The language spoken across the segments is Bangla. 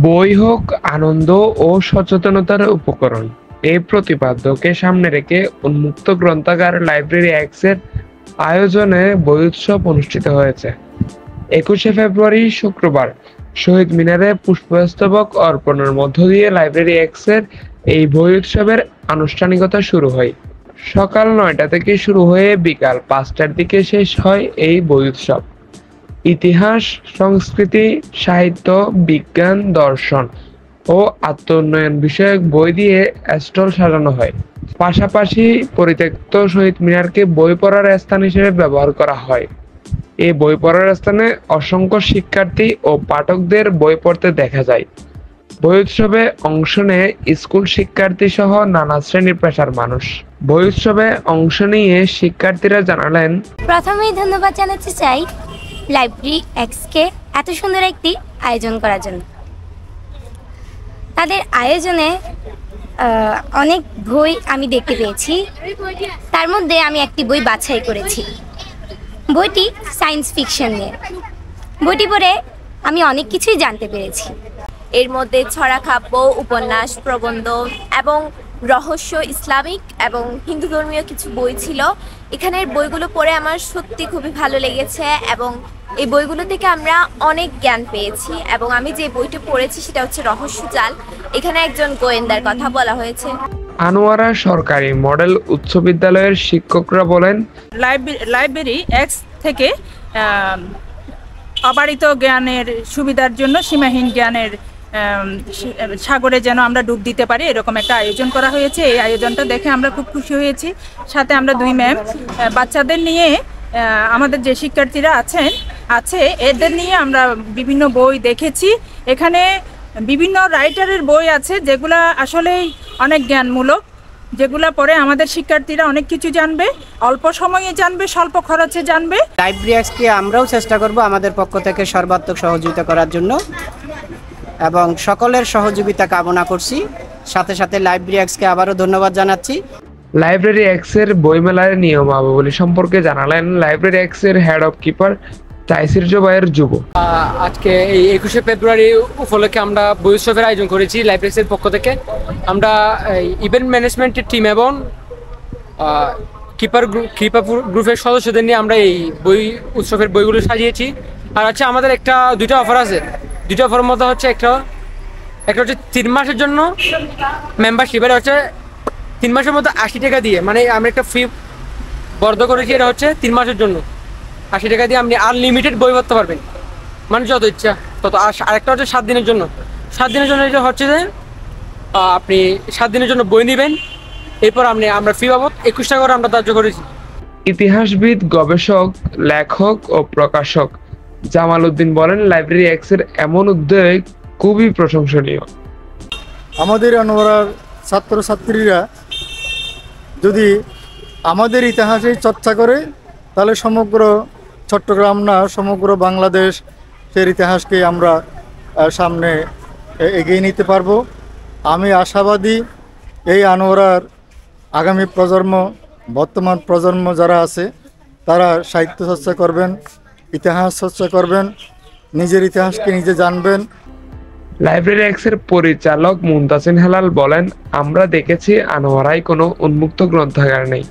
বই হোক আনন্দ ও সচেতনতার উপকরণ, এই প্রতিপাদ্যকে সামনে রেখে উন্মুক্ত গ্রন্থাগার লাইব্রেরি এক্সের আয়োজনে বই উৎসব অনুষ্ঠিত হয়েছে। 21শে ফেব্রুয়ারি শুক্রবার শহীদ মিনারে পুষ্পস্তবক অর্পণের মধ্য দিয়ে লাইব্রেরি এক্সের এই বই উৎসবের আনুষ্ঠানিকতা শুরু হয়। সকাল 9টা থেকে শুরু হয়ে বিকাল 5টার দিকে শেষ হয় এই বই উৎসব। ইতিহাস, সংস্কৃতি, সাহিত্য, বিজ্ঞান, দর্শন ও আত্ম-উন্নয়ন বিষয়ক বই দিয়ে স্টল সাজানো হয়। পাশাপাশি পরিত্যক্ত শহীদ মিনারকে বই পড়ার স্থান হিসেবে ব্যবহার করা হয়। এই বই পড়ার স্থানে অসংখ্য শিক্ষার্থী ও পাঠকদের বই পড়তে দেখা যায়। বই উৎসবে অংশ নেয় স্কুল শিক্ষার্থী সহ নানা শ্রেণীর পেশার মানুষ। বই উৎসবে অংশ নিয়ে শিক্ষার্থীরা জানালেন, প্রথমেই ধন্যবাদ জানাতে চাই লাইব্রেরি এক্সকে এত সুন্দর একটি আয়োজন করার জন্য। তাদের আয়োজনে অনেক বই আমি দেখতে পেয়েছি, তার মধ্যে আমি একটি বই বাছাই করেছি। বইটি সায়েন্স ফিকশন নিয়ে। বইটি পড়ে আমি অনেক কিছুই জানতে পেরেছি। এর মধ্যে ছড়া কাব্য, উপন্যাস, প্রবন্ধ এবং রহস্য, ইসলামিক এবং হিন্দু ধর্মীয় কিছু বই ছিল। এখানের বইগুলো পড়ে আমার সত্যি খুবই ভালো লেগেছে এবং এই বইগুলো থেকে আমরা অনেক জ্ঞান পেয়েছি। এবং আমি যে বইটি পড়েছি সেটা হচ্ছে রহস্য জাল। এখানে একজন গোয়েন্দার কথা বলা হয়েছে। আনোয়ারা সরকারি মডেল উচ্চ বিদ্যালয়ের শিক্ষকরা বলেন, লাইব্রেরি এক্স থেকে অবারিত জ্ঞানের সুবিধার জন্য সীমাহীন জ্ঞানের সাগরে যেন আমরা ডুব দিতে পারি, এরকম একটা আয়োজন করা হয়েছে। এই আয়োজনটা দেখে আমরা খুব খুশি হয়েছি। সাথে আমরা দুই ম্যাম বাচ্চাদের নিয়ে, আমাদের যে শিক্ষার্থীরা আছে এদের নিয়ে আমরা বিভিন্ন বই দেখেছি। এখানে বিভিন্ন রাইটারের বই আছে যেগুলা আসলেই অনেক জ্ঞানমূলক, যেগুলা পড়ে আমাদের শিক্ষার্থীরা অনেক কিছু জানবে, অল্প সময়ে জানবে, স্বল্প খরচে জানবে। লাইব্রেরি এক্সকে আমরাও চেষ্টা করব আমাদের পক্ষ থেকে সর্বাত্মক সহযোগিতা করার জন্য এবং সকলের সহযোগিতা কামনা করছি। সাথে সাথে লাইব্রেরি এক্সকে আবারও ধন্যবাদ জানাচ্ছি। লাইব্রেরি এক্সের বইমেলার নিয়মাবলী সম্পর্কে জানালেন লাইব্রেরি এক্সের head of keeper Taisir Zobayer যুব। আজকে এই 21শে ফেব্রুয়ারি উপলক্ষে আমরা বই উৎসবের আয়োজন করেছি লাইব্রেরি এক্সের পক্ষ থেকে। আমরা ইভেন্ট ম্যানেজমেন্টের টিম এবং কিপার গ্রুপের সদস্যদের নিয়ে আমরা এই বই উৎসবের বইগুলো সাজিয়েছি। আর হচ্ছে আমাদের দুইটা অফার আছে। দুইটা অফারের মধ্যে হচ্ছে একটা হচ্ছে 3 মাসের জন্য মেম্বারশিপ, এটা হচ্ছে 3 মাসের মধ্যে 80 টাকা দিয়ে, মানে আমরা একটা ফি বরাদ্দ করেছি। এটা হচ্ছে 3 মাসের জন্য 80 টাকা দিয়ে আপনি আনলিমিটেড বই পড়তে পারবেন, মানে যত ইচ্ছা তত। আরেকটা হচ্ছে 7 দিনের জন্য। 7 দিনের জন্য এটা হচ্ছে যে আপনি 7 দিনের জন্য বই নেবেন, এরপর আমরা ফি বাবদ 21 টাকা করে আমরা ধার্য করেছি। ইতিহাসবিদ, গবেষক, লেখক ও প্রকাশক জামাল উদ্দিন বলেন, লাইব্রেরি এক্সের এমন উদ্যোগ খুবই প্রশংসনীয়। আমাদের আনোয়ারার ছাত্রছাত্রীরা যদি আমাদের ইতিহাসে চর্চা করে তাহলে সমগ্র চট্টগ্রাম না সমগ্র বাংলাদেশের ইতিহাসকে আমরা সামনে এগিয়ে নিতে পারবো। আমি আশাবাদী এই আনোয়ারার আগামী প্রজন্ম, বর্তমান প্রজন্ম যারা আছে তারা সাহিত্য চর্চা করবেন, ইতিহাস চর্চা করবেন, নিজের ইতিহাসকে নিজে জানবেন। লাইব্রেরি এক্সের পরিচালক মুনতাসিন হেলাল বলেন, আমরা দেখেছি আনোয়ারায় কোনো উন্মুক্ত গ্রন্থাগার নেই।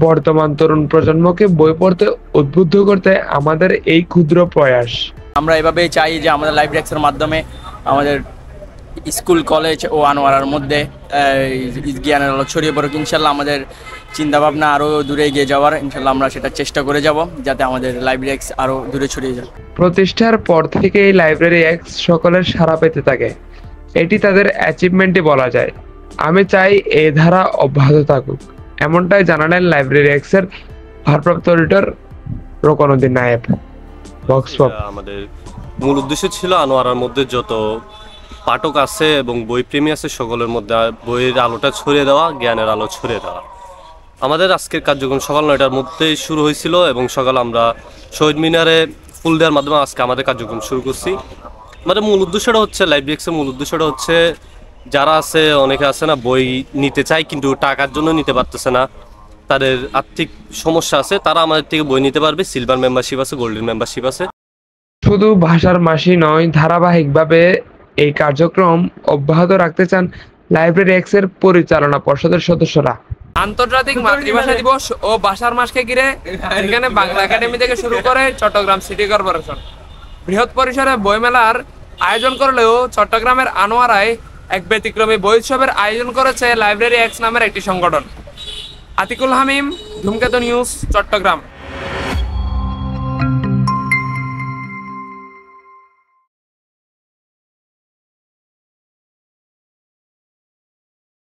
বর্তমান তরুণ প্রজন্মকে বই পড়তে উদ্বুদ্ধ করতে আমাদের এই ক্ষুদ্র প্রয়াস। আমরা এভাবেই চাই যে আমাদের লাইব্রেরি এক্সের মাধ্যমে আমাদের স্কুল, কলেজ ও আনোয়ারার মধ্যে জ্ঞানের আলো ছড়িয়ে পড়ুক। ইনশাল্লাহ আমাদের চিন্তাভাবনা আরও দূরে এগিয়ে যাওয়ার, ইনশাল্লাহ আমরা সেটা চেষ্টা করে যাব যাতে আমাদের লাইব্রেরি এক্স আরও দূরে ছড়িয়ে যায়। প্রতিষ্ঠার পর থেকেই লাইব্রেরি এক্স সকলের সাড়া পেতে থাকে, এটি তাদের অ্যাচিভমেন্টই বলা যায়। আমি চাই এই ধারা অব্যাহত থাকুক, এমনটাই জানালেন লাইব্রেরি এক্সের ভারপ্রাপ্ত এডিটর রোকনউদ্দিন নায়েব। আমাদের মূল উদ্দেশ্য ছিল আনোয়ারার মধ্যে যত পাঠক আছে এবং বইপ্রেমী আছে সকলের মধ্যে বইয়ের আলোটা ছড়িয়ে দেওয়া, জ্ঞানের আলো ছড়িয়ে দেওয়া। আমাদের আজকের কার্যক্রম সকাল 9টার মধ্যেই শুরু হয়েছিল এবং সকাল আমরা শহীদ মিনারে ফুল দেওয়ার মাধ্যমে আজকে আমাদের কার্যক্রম শুরু করছি। আমাদের মূল উদ্দেশ্যটা হচ্ছে লাইব্রেরি এক্সের মূল উদ্দেশ্যটা হচ্ছে যারা আছে, অনেকে আছে না বই নিতে চায় কিন্তু টাকার জন্য নিতে পারতেছে না, তাদের আর্থিক সমস্যা আছে, তারা আমাদের থেকে বই নিতে পারবে। সিলভার মেম্বারশিপ আছে, গোল্ডেন মেম্বারশিপ আছে। শুধু ভাষার মাসি নয়, ধারাবাহিকভাবে এই কার্যক্রম অব্যাহত রাখতে চান লাইব্রেরি এক্স এর পরিচালনা পর্ষদের সদস্যরা। আন্তর্জাতিক মাতৃভাষা দিবস ও ভাষার মাসকে ঘিরে এখানে বাংলা একাডেমি থেকে শুরু করে চট্টগ্রাম সিটি কর্পোরেশন বৃহৎ পরিসরে বইমেলার আয়োজন করলেও চট্টগ্রামের আনোয়ারায় এক ব্যতিক্রমী বই উৎসবের আয়োজন করেছে লাইব্রেরি এক্স নামের একটি সংগঠন। আতিকুল হামিম, ধূমকেতু নিউজ, চট্টগ্রাম।